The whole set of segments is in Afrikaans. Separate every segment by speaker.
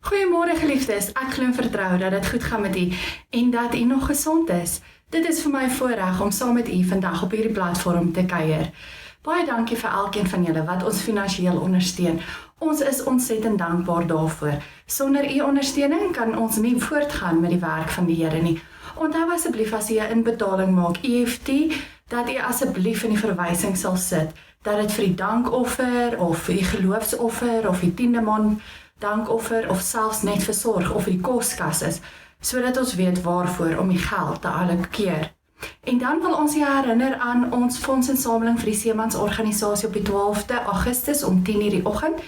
Speaker 1: Goeiemôre geliefdes, ek glo en vertrou dat dit goed gaan met u en dat u nog gesond is. Dit is vir my 'n voorreg om saam met u vandag op hierdie platform te kuier. Baie dankie vir elkeen van julle wat ons finansiëel ondersteun. Ons is ontsettend dankbaar daarvoor. Sonder u ondersteuning kan ons nie voortgaan met die werk van die Here nie. Onthou asseblief as u 'n inbetaling maak, EFT, dat u asseblief in die verwysing sal sit, dat dit vir die dankoffer of vir die geloofsoffer of die 10de maand dankoffer of selfs net vir sorg of vir die koskas is, sodat ons weet waarvoor om die geld te allokeer. En dan wil ons jou herinner aan ons fondsinsameling vir die Seemansorganisasie op die 12de Augustus om 10:00 die oggend.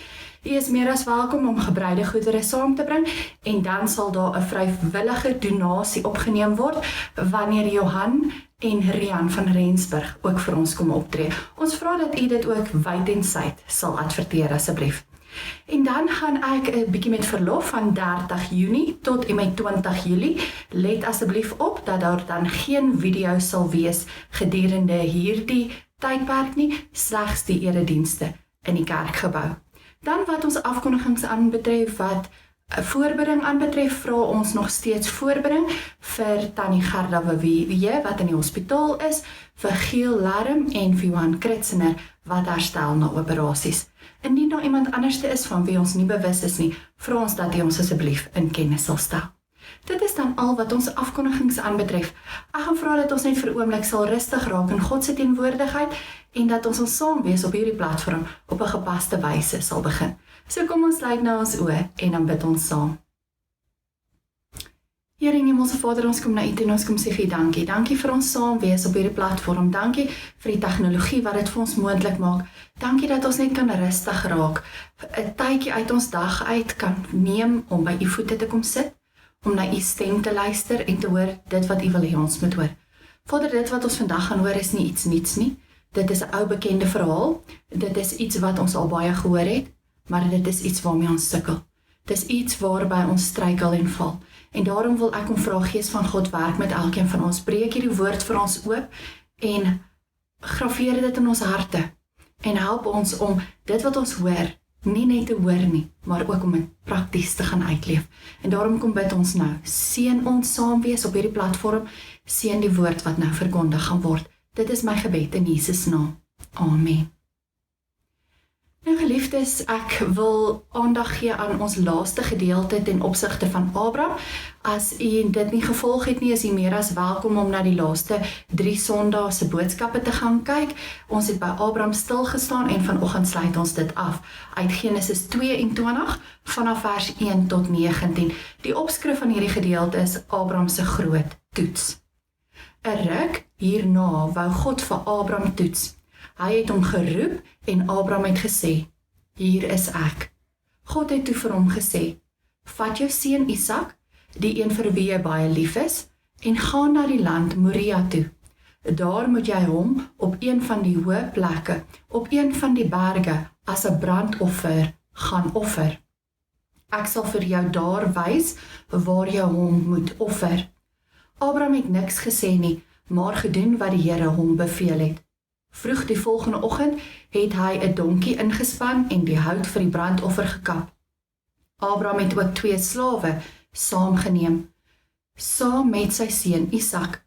Speaker 1: U is meer as welkom om gebruide goedere saam te bring en dan sal daar 'n vrywillige donasie opgeneem word wanneer Johan en Rian van Rensburg ook vir ons kom optree. Ons vra dat u dit ook wyd en suid sal adverteer asseblief. En dan gaan ek 'n bietjie met verlof van 30 Junie tot en met 20 Julie. Let asseblief op dat daar dan geen video sal wees gedurende hierdie tydperk nie, slegs die eredienste in die kerkgebou. Dan wat ons afkondigings aanbetref, wat voorbereiding aanbetref, vra ons nog steeds voorbereiding vir Tannie Gerda Wewe wat in die hospitaal is, vir Giel Larm en vir Johan Kritsener wat herstel na operasies. Indien daar iemand anderste is van wie ons nie bewus is nie, vra ons dat hy ons asseblief in kennis sal stel. Dit is dan al wat ons afkondigings aanbetref. Ek gaan vra dat ons net vir 'n oomblik sal rustig raak in God se teenwoordigheid en dat ons ons saam wees op hierdie platform op 'n gepaste wyse sal begin. So kom ons sluit nou ons oë en dan bid ons saam. Here en Hemelse Vader, ons kom na U toe en ons kom sê vir U dankie. Dankie vir ons saam wees op hierdie platform. Dankie vir die tegnologie wat dit vir ons moontlik maak. Dankie dat ons net kan rustig raak, 'n tydjie uit ons dag uit kan neem om by U voete te kom sit, om na U stem te luister en te hoor dit wat U wil hê ons moet hoor. Vader, dit wat ons vandag gaan hoor is nie iets niets nie. Dit is 'n ou bekende verhaal. Dit is iets wat ons al baie gehoor het, maar dit is iets waarmee ons sukkel. Dit is iets waarby ons struikel en val. En daarom wil ek om vra, Gees van God, werk met elkeen van ons. Breek hierdie woord vir ons oop en graveer dit in ons harte. En help ons om dit wat ons hoor, nie net te hoor nie, maar ook om dit prakties te gaan uitleef. En daarom kom bid ons nou. Seën ons saam wees op hierdie platform. Seën die woord wat nou verkondig gaan word. Dit is my gebed in Jesus naam. Amen. Nou geliefdes, ek wil aandag gee aan ons laaste gedeelte ten opsigte van Abraham. As u dit nie gevolg het nie, is u meer as welkom om na die laaste 3 Sondae se boodskappe te gaan kyk. Ons het by Abraham stil gestaan en vanoggend sluit ons dit af uit Genesis 22 vanaf vers 1 tot 19. Die opskrif van hierdie gedeelte is Abraham se groot toets. 'n Ruk hierna wou God vir Abraham toets. Hy het hom geroep en Abraham het gesê, hier is ek. God het toe vir hom gesê, vat jou seun Isak, die een vir wie jy baie lief is, en gaan na die land Moria toe. Daar moet jy hom op een van die hoë plekke, op een van die berge, as 'n brandoffer gaan offer. Ek sal vir jou daar wys waar jy hom moet offer. Abraham het niks gesê nie, maar gedoen wat die Here hom beveel het. Vroeg die volgende oggend het hy 'n donkie ingespan en die hout vir die brandoffer gekap. Abraham het ook 2 slawe saamgeneem, saam met sy seun Isak.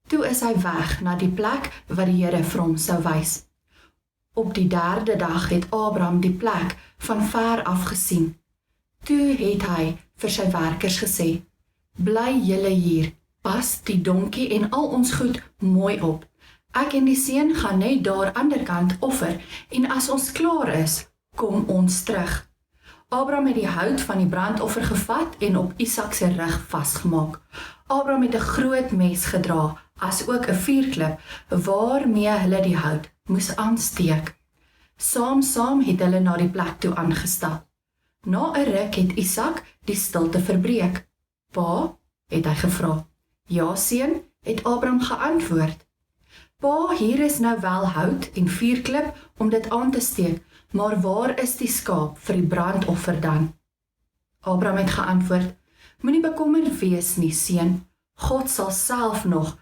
Speaker 1: Toe is hy weg na die plek wat die Here vir hom sou wys. Op die 3de dag het Abraham die plek van ver af gesien. Toe het hy vir sy werkers gesê, bly julle hier, pas die donkie en al ons goed mooi op. Ek en die seun gaan net daar aanderkant offer en as ons klaar is, kom ons terug. Abraham het die hout van die brandoffer gevat en op Isak se rug vasgemaak. Abraham het 'n groot mes gedra, as ook 'n vuurklip waarmee hulle die hout moes aansteek. Saam het hulle na die plek toe aangestap. Na 'n ruk het Isak die stilte verbreek. Pa, het hy gevra. Ja, seun, het Abraham geantwoord. Pa, hier is nou wel hout en vuurklip om dit aan te steek, maar waar is die skaap vir die brandoffer dan? Abraham het geantwoord, moenie bekommerd wees nie, seun. God sal self nog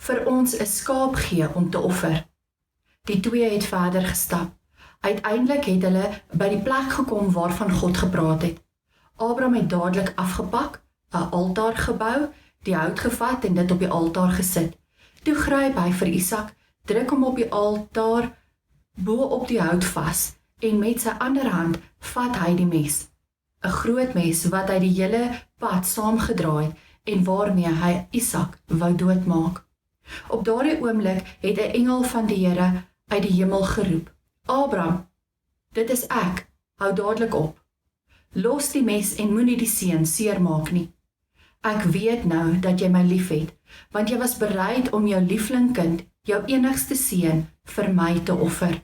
Speaker 1: vir ons 'n skaap gee om te offer. Die twee het verder gestap. Uiteindelik het hulle by die plek gekom waarvan God gepraat het. Abraham het dadelik afgepak, 'n altaar gebou, die hout gevat en dit op die altaar gesit. Toe gryp hy vir Isak, druk hom op die altaar bo op die hout vas en met sy ander hand vat hy die mes. 'n Groot mes wat hy die hele pad saamgedra het en waarmee hy Isak wou doodmaak. Op daardie oomblik het 'n engel van die Here uit die hemel geroep: Abraham, dit is ek, hou dadelik op. Los die mes en moenie die seun seermaak nie. Ek weet nou dat jy my liefhet, want jy was bereid om jou lieflingkind, jou enigste seun, vir my te offer.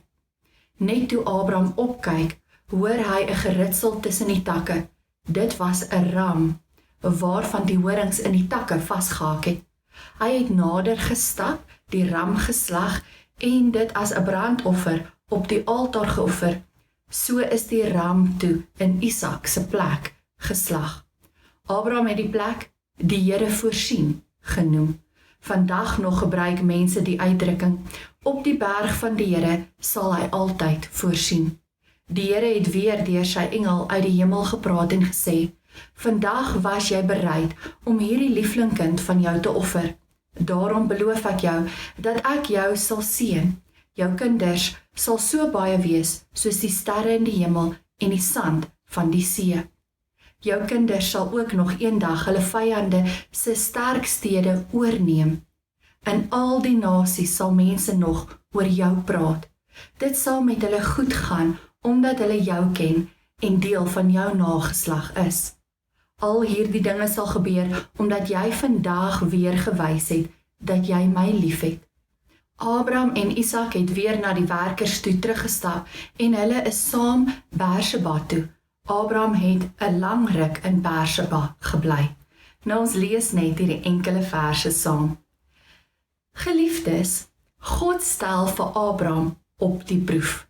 Speaker 1: Net toe Abraham opkyk, hoor hy 'n geritsel tussen die takke. Dit was 'n ram, waarvan die horings in die takke vasgehaak het. Hy het nader gestap, die ram geslag en dit as 'n brandoffer op die altaar geoffer. So is die ram toe in Isak se plek geslag. Abraham het die plek die Here voorsien genoem. Vandag nog gebruik mense die uitdrukking: op die berg van die Here sal hy altyd voorsien. Die Here het weer deur sy engel uit die hemel gepraat en gesê: vandag was jy bereid om hierdie lieflingkind van jou te offer. Daarom beloof ek jou dat ek jou sal seën. Jou kinders sal so baie wees soos die sterre in die hemel en die sand van die see. Jou kinders sal ook nog eendag hulle vyande se sterk stede oorneem. In al die nasies sal mense nog oor jou praat. Dit sal met hulle goed gaan, omdat hulle jou ken en deel van jou nageslag is. Al hierdie dinge sal gebeur, omdat jy vandag weer gewys het, dat jy my liefhet. Abraham en Isak het weer na die werkers toe teruggestap, en hulle is saam Beersheba toe. Abraham het 'n lang ruk in Beersheba gebly. Nou ons lees net hierdie enkele verse saam. Geliefdes, God stel vir Abraham op die proef.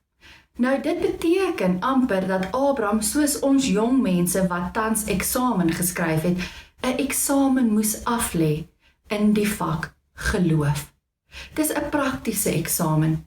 Speaker 1: Nou dit beteken amper dat Abraham, soos ons jong mense wat tans eksamen geskryf het, 'n eksamen moes aflê in die vak geloof. Dis 'n praktiese eksamen.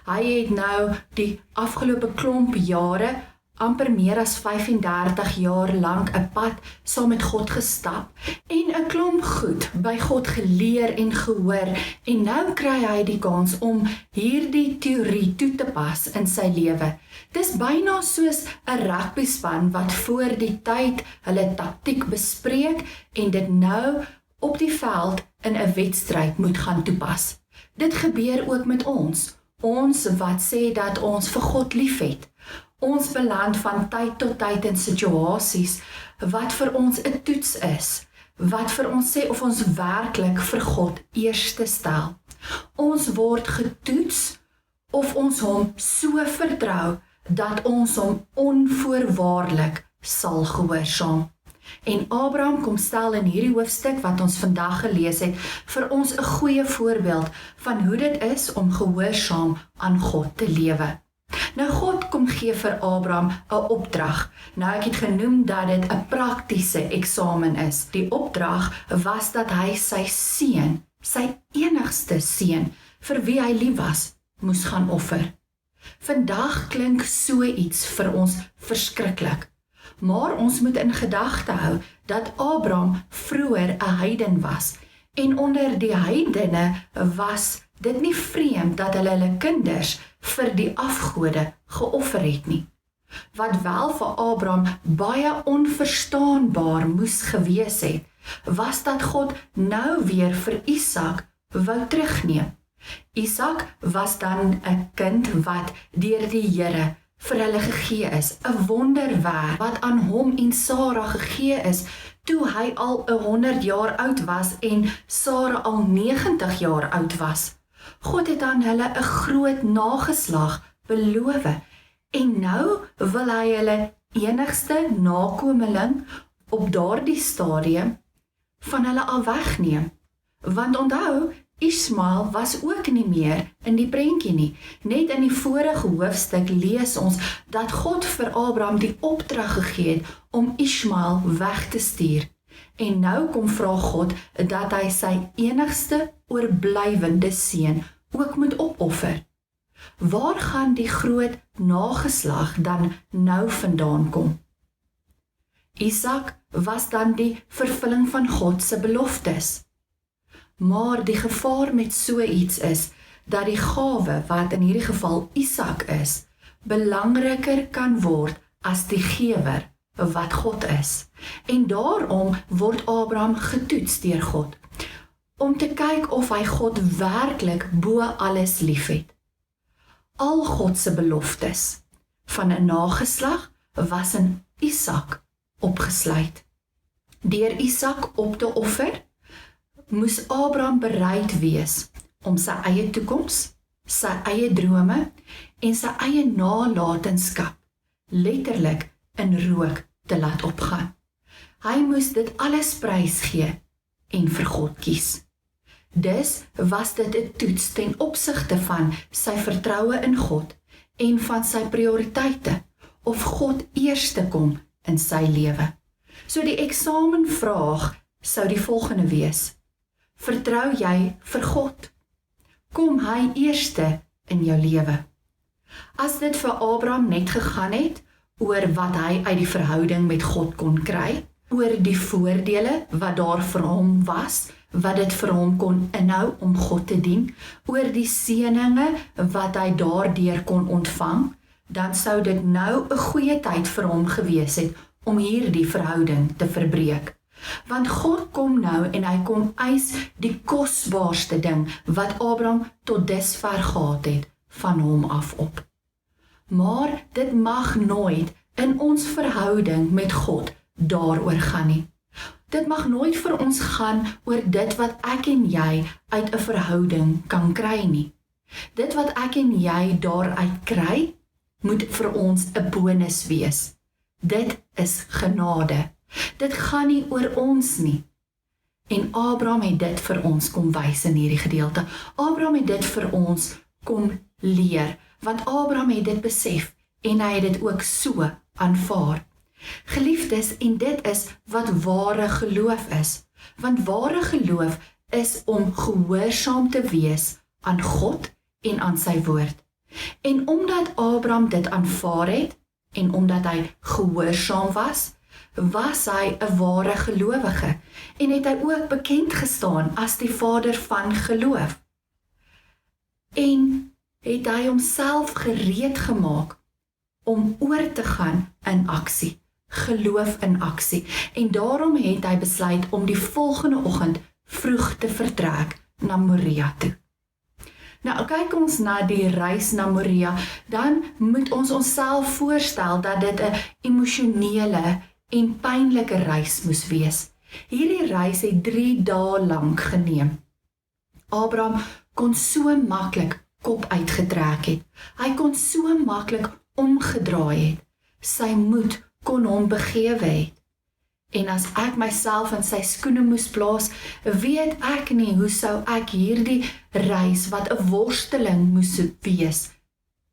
Speaker 1: Hy het nou die afgelope klomp jare, amper meer as 35 jaar lank 'n pad saam met God gestap en 'n klomp goed by God geleer en gehoor, en nou kry hy die kans om hierdie teorie toe te pas in sy lewe. Dis byna soos 'n rugbyspan wat voor die tyd hulle taktiek bespreek en dit nou op die veld in 'n wedstryd moet gaan toepas. Dit gebeur ook met ons wat sê dat ons vir God liefhet. Ons beland van tyd tot tyd in situasies wat vir ons 'n toets is, wat vir ons sê of ons werklik vir God eerste stel. Ons word getoets of ons hom so vertrou dat ons hom onvoorwaardelik sal gehoorsaam. En Abraham kom stel in hierdie hoofstuk wat ons vandag gelees het vir ons 'n goeie voorbeeld van hoe dit is om gehoorsaam aan God te lewe. Nou God kom gee vir Abraham 'n opdrag. Nou ek het genoem dat dit 'n praktiese eksamen is. Die opdrag was dat hy sy seun, sy enigste seun, vir wie hy lief was, moes gaan offer. Vandag klink so iets vir ons verskriklik. Maar ons moet in gedagte hou dat Abraham vroeër 'n heiden was, en onder die heidene was dit nie vreemd dat hulle kinders vir die afgode geoffer het nie. Wat wel vir Abraham baie onverstaanbaar moes gewees het, was dat God nou weer vir Isak wou terugneem. Isak was dan 'n kind wat deur die Here vir hulle gegee is, 'n wonderwerk wat aan hom en Sara gegee is toe hy al 100 jaar oud was en Sara al 90 jaar oud was. God het aan hulle 'n groot nageslag beloof, en nou wil hy hulle enigste nakomeling op daardie stadium van hulle al wegneem. Want onthou, Ismael was ook nie meer in die prentjie nie. Net in die vorige hoofstuk lees ons dat God vir Abraham die opdrag gegee het om Ismael weg te stuur. En nou kom vra God dat hy sy enigste oorblywende seun ook moet opoffer. Waar gaan die groot nageslag dan nou vandaan kom? Isak was dan die vervulling van God se beloftes. Maar die gevaar met so iets is, dat die gawe, wat in hierdie geval Isak is, belangriker kan word as die gewer, wat God is. En daarom word Abraham getoets deur God, om te kyk of hy God werklik bo alles liefhet. Al God se beloftes van 'n nageslag was in Isak opgesluit. Deur Isak op te offer, moes Abraham bereid wees om sy eie toekoms, sy eie drome en sy eie nalatenskap letterlik in rook te laat opgaan. Hy moes dit alles prysgee en vir God kies. Dus was dit 'n toets ten opsigte van sy vertroue in God en van sy prioriteite, of God eerste kom in sy lewe. So die eksamenvraag sou die volgende wees: vertrou jy vir God? Kom hy eerste in jou lewe? As dit vir Abraham net gegaan het oor wat hy uit die verhouding met God kon kry, oor die voordele wat daar vir hom was, wat dit vir hom kon inhou om God te dien, oor die seëninge wat hy daardeur kon ontvang, dan sou dit nou 'n goeie tyd vir hom gewees het om hierdie verhouding te verbreek. Want God kom nou en hy kom eis die kosbaarste ding wat Abraham tot dusver gehad het van hom af op. Maar dit mag nooit in ons verhouding met God daaroor gaan nie. Dit mag nooit vir ons gaan oor dit wat ek en jy uit 'n verhouding kan kry nie. Dit wat ek en jy daaruit kry, moet vir ons 'n bonus wees. Dit is genade. Dit gaan nie oor ons nie. En Abraham het dit vir ons kom wys in hierdie gedeelte. Abraham het dit vir ons kom leer, want Abraham het dit besef en hy het dit ook so aanvaar. Geliefdes, en dit is wat ware geloof is. Want ware geloof is om gehoorsaam te wees aan God en aan sy woord. En omdat Abraham dit aanvaar het, en omdat hy gehoorsaam was hy 'n ware gelowige, en het hy ook bekend gestaan as die vader van geloof. En het hy homself gereed gemaak om oor te gaan in aksie, geloof in aksie. En daarom het hy besluit om die volgende oggend vroeg te vertrek na Moria toe. Nou, kyk ons na die reis na Moria, dan moet ons onsself voorstel dat dit 'n emosionele en pynlike reis moes wees. Hierdie reis het 3 dae lank geneem. Abraham kon so maklik kop uitgetrek het. Hy kon so maklik omgedraai het. Sy moed kon hom begewe het. En as ek myself in sy skoene moes plaas, weet ek nie hoe sou ek hierdie reis, wat 'n worsteling moes wees,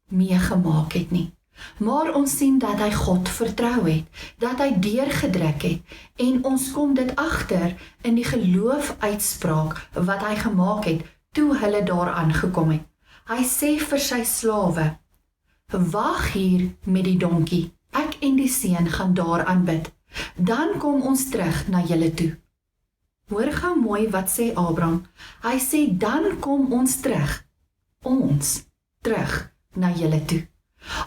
Speaker 1: meegemaak het nie. Maar ons sien dat hy God vertrou het, dat hy deurgedruk het, en ons kom dit agter in die geloofuitspraak wat hy gemaak het, toe hulle daar aangekom het. Hy sê vir sy slawe: wag hier met die donkie, ek en die seun gaan daar aanbid. Dan kom ons terug na julle toe. Hoor gou mooi wat sê Abraham. Hy sê dan kom ons terug na julle toe.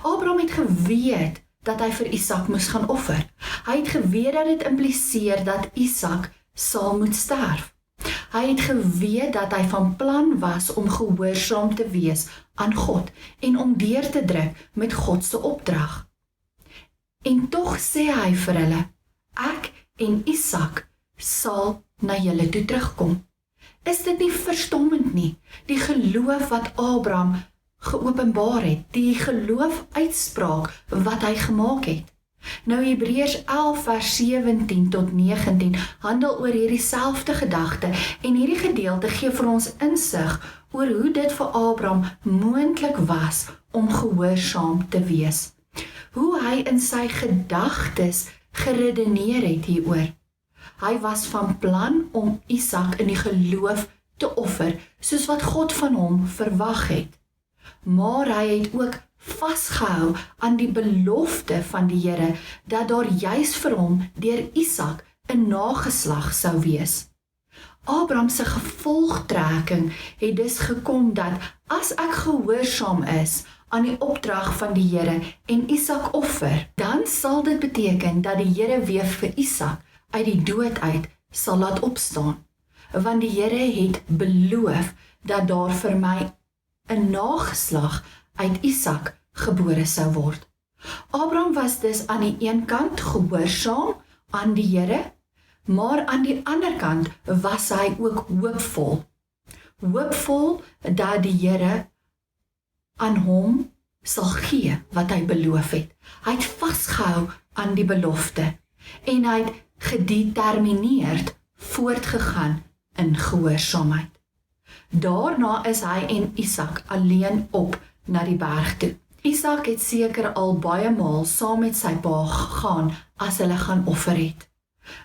Speaker 1: Abraham het geweet dat hy vir Isak moes gaan offer. Hy het geweet dat dit impliseer dat Isak sal moet sterf. Hy het geweet dat hy van plan was om gehoorsaam te wees aan God en om deur te druk met God se opdrag. En tog sê hy vir hulle: ek en Isak sal na julle toe terugkom. Is dit nie verstommend nie? Die geloof wat Abraham geopenbaar het, die geloofuitspraak wat hy gemaak het. Nou Hebreërs 11 vers 17 tot 19 handel oor hierdie selfde gedagte, en hierdie gedeelte gee vir ons insig oor hoe dit vir Abraham moontlik was om gehoorsaam te wees. Hoe hy in sy gedagtes geredeneer het hieroor. Hy was van plan om Isak in die geloof te offer, soos wat God van hom verwag het. Maar hy het ook vasgehou aan die belofte van die Here dat daar juis vir hom deur Isak 'n nageslag sou wees. Abraham se gevolgtrekking het dus gekom dat as ek gehoorsaam is aan die opdrag van die Here en Isak offer, dan sal dit beteken dat die Here weer vir Isak uit die dood uit sal laat opstaan. Want die Here het beloof dat daar vir my 'n nageslag uit Isak gebore sou word. Abraham was dus aan die een kant gehoorsaam aan die Here, maar aan die ander kant was hy ook hoopvol. Hoopvol dat die Here aan hom sal gee wat hy beloof het. Hy het vasgehou aan die belofte en hy het gedetermineerd voortgegaan in gehoorsaamheid. Daarna is hy en Isak alleen op na die berg toe. Isak het seker al baie maal saam met sy pa gegaan as hulle gaan offer het.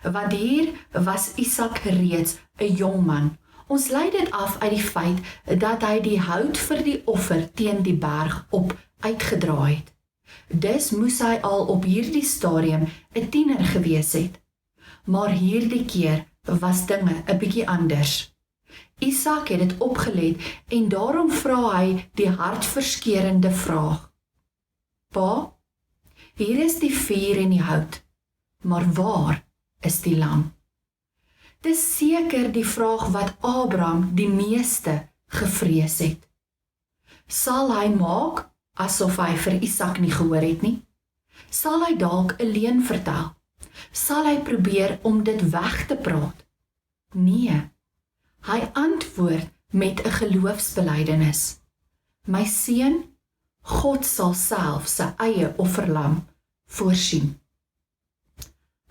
Speaker 1: Want hier was Isak reeds 'n jong man. Ons lei dit af uit die feit dat hy die hout vir die offer teen die berg op uitgedraai het. Dus moes hy al op hierdie stadium 'n tiener gewees het. Maar hierdie keer was dinge 'n bietjie anders. Isak het dit opgelet en daarom vra hy die hartverskeurende vraag. Pa, hier is die vuur en die hout, maar waar is die lam? Dis seker die vraag wat Abraham die meeste gevrees het. Sal hy maak asof hy vir Isak nie gehoor het nie? Sal hy dalk 'n leuen vertel? Sal hy probeer om dit weg te praat? Nee, hy antwoord met 'n geloofsbelijdenis. My seun, God sal self sy eie offerlam voorsien.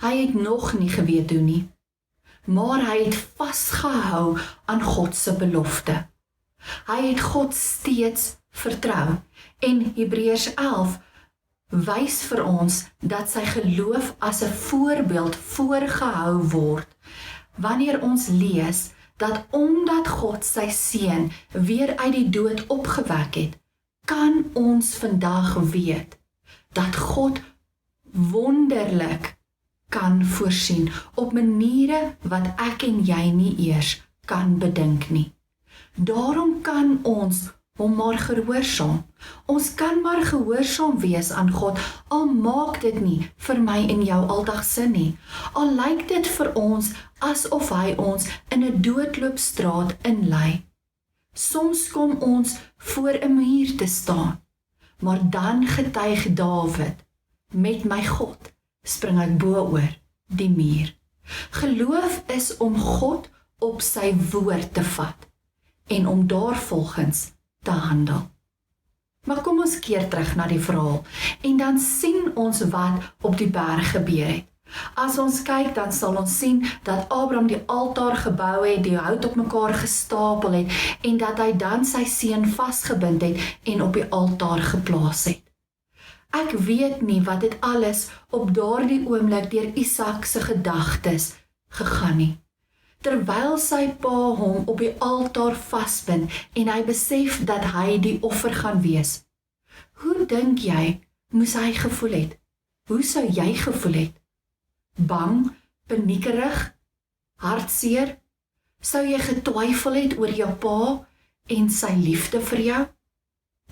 Speaker 1: Hy het nog nie geweet hoe nie, maar hy het vasgehou aan God se belofte. Hy het God steeds vertrou en Hebreërs 11 wys vir ons dat sy geloof as 'n voorbeeld voorgehou word wanneer ons lees dat omdat God sy seun weer uit die dood opgewek het, kan ons vandag weet dat God wonderlik kan voorsien op maniere wat ek en jy nie eers kan bedink nie. Daarom kan ons hom maar gehoorsaam. Ons kan maar gehoorsaam wees aan God, al maak dit nie vir my en jou aldag sin nie. Al lyk dit vir ons asof hy ons in 'n doodloopstraat inlei. Soms kom ons voor 'n muur te staan, maar dan getuig Dawid, met my God spring ek bo-oor die muur. Geloof is om God op sy woord te vat en om daarvolgens te handel. Maar kom ons keer terug na die verhaal en dan sien ons wat op die berg gebeur het. As ons kyk, dan sal ons sien dat Abraham die altaar gebou het, die hout op mekaar gestapel het en dat hy dan sy seun vasgebind het en op die altaar geplaas het. Ek weet nie wat dit alles op daardie oomblik deur Isak se gedagtes gegaan nie. Terwyl sy pa hom op die altaar vasbind en hy besef dat hy die offer gaan wees. Hoe dink jy moes hy gevoel het? Hoe sou jy gevoel het? Bang, paniekerig, hartseer? Sou jy getwyfel het oor jou pa en sy liefde vir jou?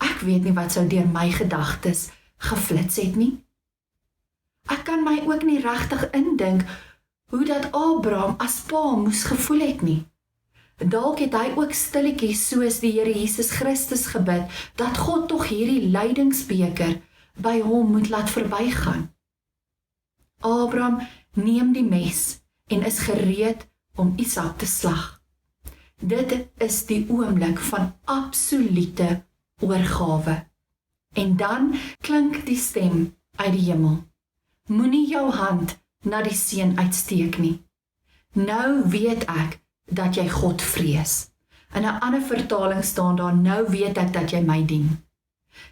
Speaker 1: Ek weet nie wat sou deur my gedagtes geflits het nie. Ek kan my ook nie regtig indink hoe dat Abraham as pa moes gevoel het nie. Dalk het hy ook stilletjies soos die Here Jesus Christus gebid, dat God tog hierdie lydingsbeker by hom moet laat verbygaan. Abraham neem die mes en is gereed om Isak te slag. Dit is die oomblik van absolute oorgawe. En dan klink die stem uit die hemel. Moenie jou hand na die seun uitsteek nie. Nou weet ek dat jy God vrees. In 'n ander vertaling staan daar, nou weet ek dat jy my dien.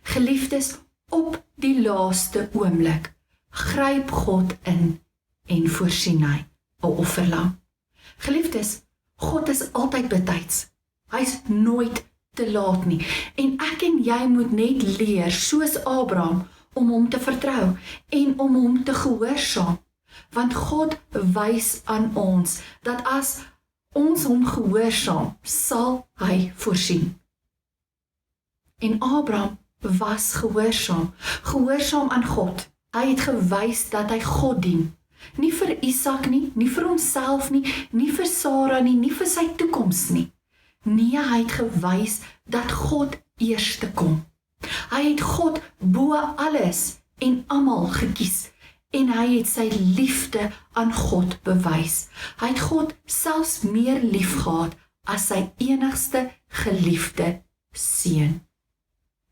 Speaker 1: Geliefdes, op die laaste oomblik gryp God in en voorsien hy 'n offerlam. Geliefdes, God is altyd betyds. Hy's nooit te laat nie. En ek en jy moet net leer, soos Abraham, om hom te vertrou en om hom te gehoorsaam. Want God wys aan ons, dat as ons hom gehoorsaam, sal hy voorsien. En Abraham was gehoorsaam aan God. Hy het gewys dat hy God dien. Nie vir Isak nie, nie vir homself nie, nie vir Sara nie, nie vir sy toekoms nie. Nee, hy het gewys dat God eerste kom. Hy het God bo alles en almal gekies en hy het sy liefde aan God bewys. Hy het God selfs meer lief gehad as sy enigste geliefde seun.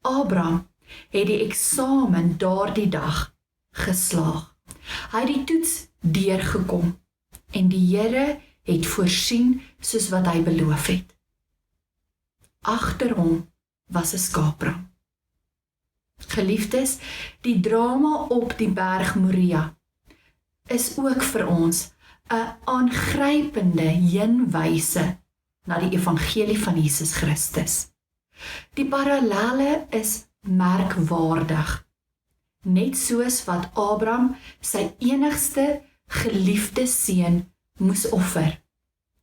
Speaker 1: Abraham het die eksamen daardie dag geslaag. Hy het die toets deurgekom en die Here het voorsien soos wat hy beloof het. Agter hom was 'n skaapram. Geliefdes, die drama op die berg Moria is ook vir ons 'n aangrypende heenwyse na die evangelie van Jesus Christus. Die parallelle is merkwaardig. Net soos wat Abraham sy enigste geliefde seun moes offer,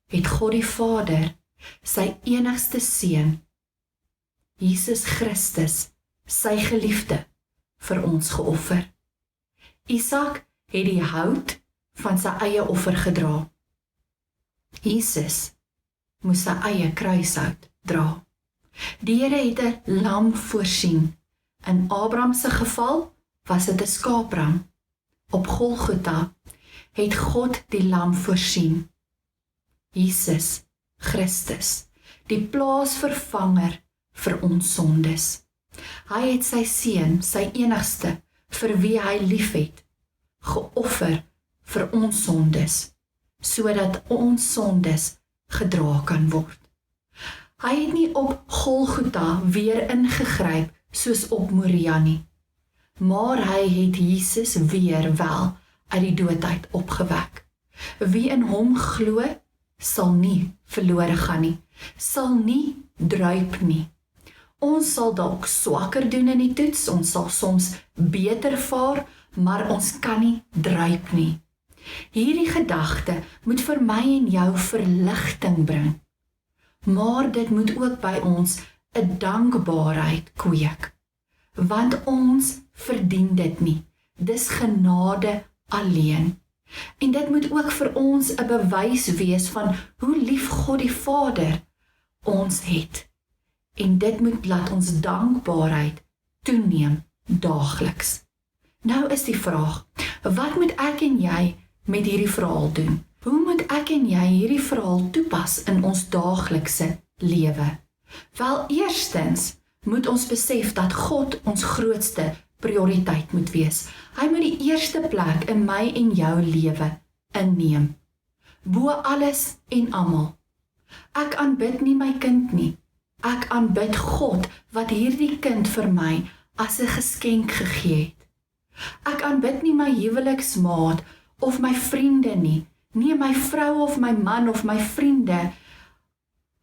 Speaker 1: het God die Vader sy enigste seun, Jesus Christus, sy geliefde, vir ons geoffer. Isak het die hout van sy eie offer gedra. Jesus moes sy eie kruishout dra. Die Here het 'n lam voorsien. In Abraham se geval was dit 'n skaapram. Op Golgotha het God die lam voorsien. Jesus Christus, die plaasvervanger vir ons sondes. Hy het sy seun, sy enigste, vir wie hy liefhet, geoffer vir ons sondes, sodat ons sondes gedra kan word. Hy het nie op Golgotha weer ingegryp soos op Moria nie, maar hy het Jesus weer wel uit die dood uit opgewek. Wie in hom glo, sal nie verlore gaan nie, sal nie druip nie. Ons sal dalk swakker doen in die toets, ons sal soms beter vaar, maar ons kan nie druip nie. Hierdie gedagte moet vir my en jou verligting bring, maar dit moet ook by ons 'n dankbaarheid kweek, want ons verdien dit nie, dis genade alleen. En dit moet ook vir ons 'n bewys wees van hoe lief God die Vader ons het. En dit moet laat ons dankbaarheid toeneem daagliks. Nou is die vraag, wat moet ek en jy met hierdie verhaal doen? Hoe moet ek en jy hierdie verhaal toepas in ons daaglikse lewe? Wel, eerstens moet ons besef dat God ons grootste prioriteit moet wees. Hy moet die eerste plek in my en jou lewe inneem, bo alles en almal. Ek aanbid nie my kind nie. Ek aanbid God wat hierdie kind vir my as 'n geskenk gegee het. Ek aanbid nie my huweliksmaat of my vriende nie. Nee, my vrou of my man of my vriende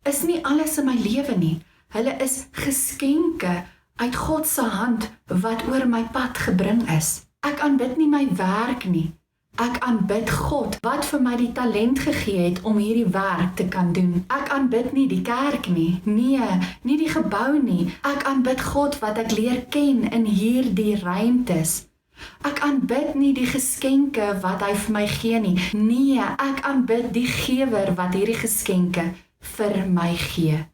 Speaker 1: is nie alles in my lewe nie. Hulle is geskenke uit God se hand wat oor my pad gebring is. Ek aanbid nie my werk nie. Ek aanbid God wat vir my die talent gegee het om hierdie werk te kan doen. Ek aanbid nie die kerk nie. Nee, nie die gebou nie. Ek aanbid God wat ek leer ken in hierdie ruimtes. Ek aanbid nie die geskenke wat hy vir my gee nie. Nee, ek aanbid die gewer wat hierdie geskenke vir my gee.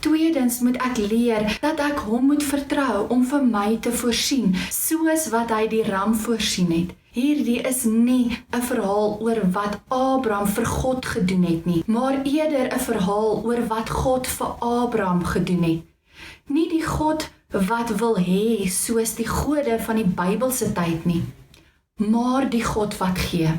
Speaker 1: Tweedens moet ek leer dat ek hom moet vertrou om vir my te voorsien, soos wat hy die ram voorsien het. Hierdie is nie 'n verhaal oor wat Abraham vir God gedoen het nie, maar eerder 'n verhaal oor wat God vir Abraham gedoen het. Nie die God wat wil hê soos die gode van die Bybelse tyd nie, maar die God wat gee.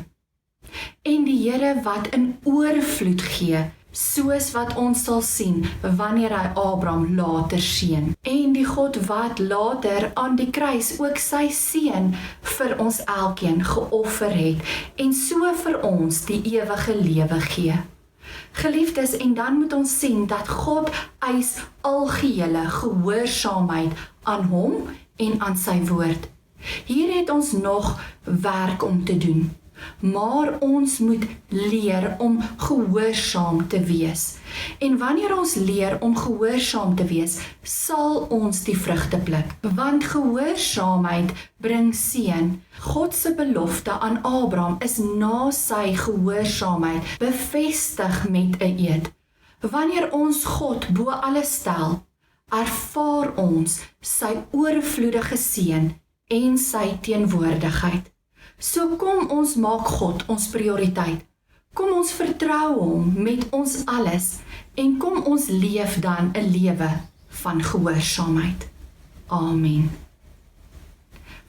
Speaker 1: En die Here wat in oorvloed gee, soos wat ons sal sien wanneer hy Abraham later seën. En die God wat later aan die kruis ook sy seun vir ons elkeen geoffer het en so vir ons die ewige lewe gee. Geliefdes, en dan moet ons sien dat God eis algehele gehoorsaamheid aan hom en aan sy woord. Hier het ons nog werk om te doen, maar ons moet leer om gehoorsaam te wees. En wanneer ons leer om gehoorsaam te wees, sal ons die vrugte pluk. Want gehoorsaamheid bring seën. God se belofte aan Abraham is na sy gehoorsaamheid bevestig met 'n eed. Wanneer ons God bo alles stel, ervaar ons sy oorvloedige seën en sy teenwoordigheid. So kom ons maak God ons prioriteit. Kom ons vertrou hom met ons alles en kom ons leef dan 'n lewe van gehoorsaamheid. Amen.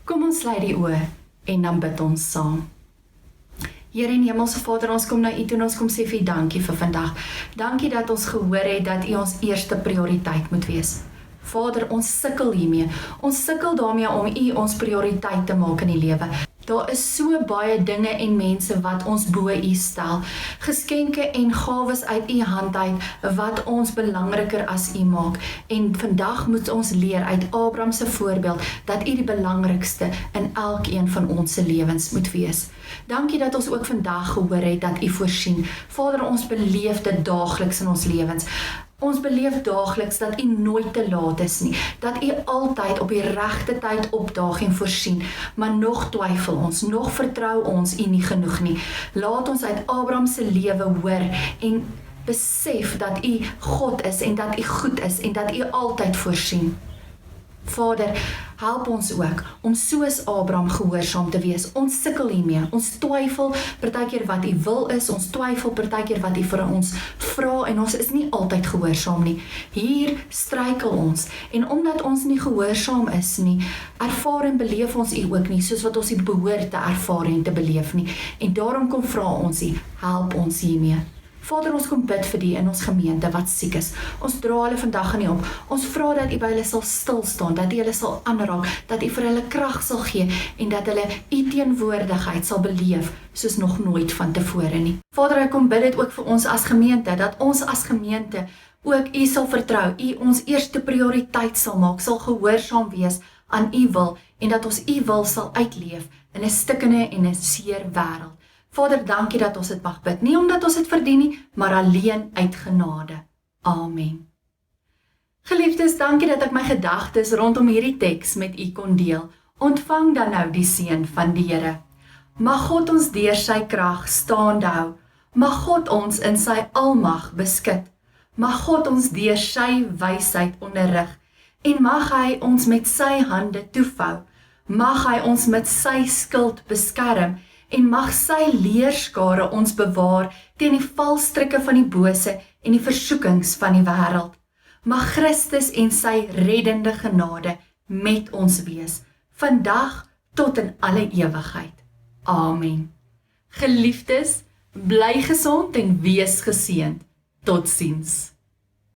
Speaker 1: Kom ons sluit die oë en dan bid ons saam. Here en Hemelse Vader, ons kom na U toe en ons kom sê vir U dankie vir vandag. Dankie dat ons gehoor het dat U ons eerste prioriteit moet wees. Vader, ons sukkel hiermee. Ons sukkel daarmee om U ons prioriteit te maak in die lewe. Daar is so baie dinge en mense wat ons bo U stel. Geskenke en gawes uit U hand uit wat ons belangriker as U maak. En vandag moet ons leer uit Abraham se voorbeeld dat U die belangrikste in elkeen van ons se lewens moet wees. Dankie dat ons ook vandag gehoor het dat U voorsien. Vader, ons beleef dit daagliks in ons lewens. Ons beleef daagliks dat U nooit te laat is nie, dat U altyd op die regte tyd opdaag en voorsien, maar nog twyfel ons, nog vertrou ons U nie genoeg nie. Laat ons uit Abraham se lewe hoor en besef dat U God is en dat U goed is en dat U altyd voorsien. Vader, help ons ook om soos Abraham gehoorsaam te wees. Ons sukkel hiermee. Ons twyfel partykeer wat U wil is. Ons twyfel partykeer wat U vir ons vra en ons is nie altyd gehoorsaam nie. Hier struikel ons en omdat ons nie gehoorsaam is nie, ervaar en beleef ons U ook nie soos wat ons U behoort te ervaar en te beleef nie. En daarom kom vra ons U, help ons hiermee. Vader, ons kom bid vir die in ons gemeente wat siek is. Ons dra hulle vandag aan U op. Ons vra dat U by hulle sal stil staan, dat U hulle sal aanraak, dat U vir hulle krag sal gee en dat hulle U teenwoordigheid sal beleef soos nog nooit van tevore nie. Vader, ek kom bid dit ook vir ons as gemeente, dat ons as gemeente ook U sal vertrou, U ons eerste prioriteit sal maak, sal gehoorsaam wees aan U wil en dat ons U wil sal uitleef in 'n stikkende en 'n seer wêreld. Vader, dankie dat ons dit mag bid, nie omdat ons dit verdien nie, maar alleen uit genade. Amen. Geliefdes, dankie dat ek my gedagtes rondom hierdie teks met U kon deel. Ontvang dan nou die seën van die Here. Mag God ons deur sy krag staande hou. Mag God ons in sy almag beskud. Mag God ons deur sy wysheid onderrig. En mag hy ons met sy hande toevou. Mag hy ons met sy skild beskerm. En mag sy leerskare ons bewaar teen die valstrikke van die bose en die versoekings van die wêreld. Mag Christus en sy reddende genade met ons wees, vandag tot in alle ewigheid. Amen. Geliefdes, bly gesond en wees geseënd. Totsiens.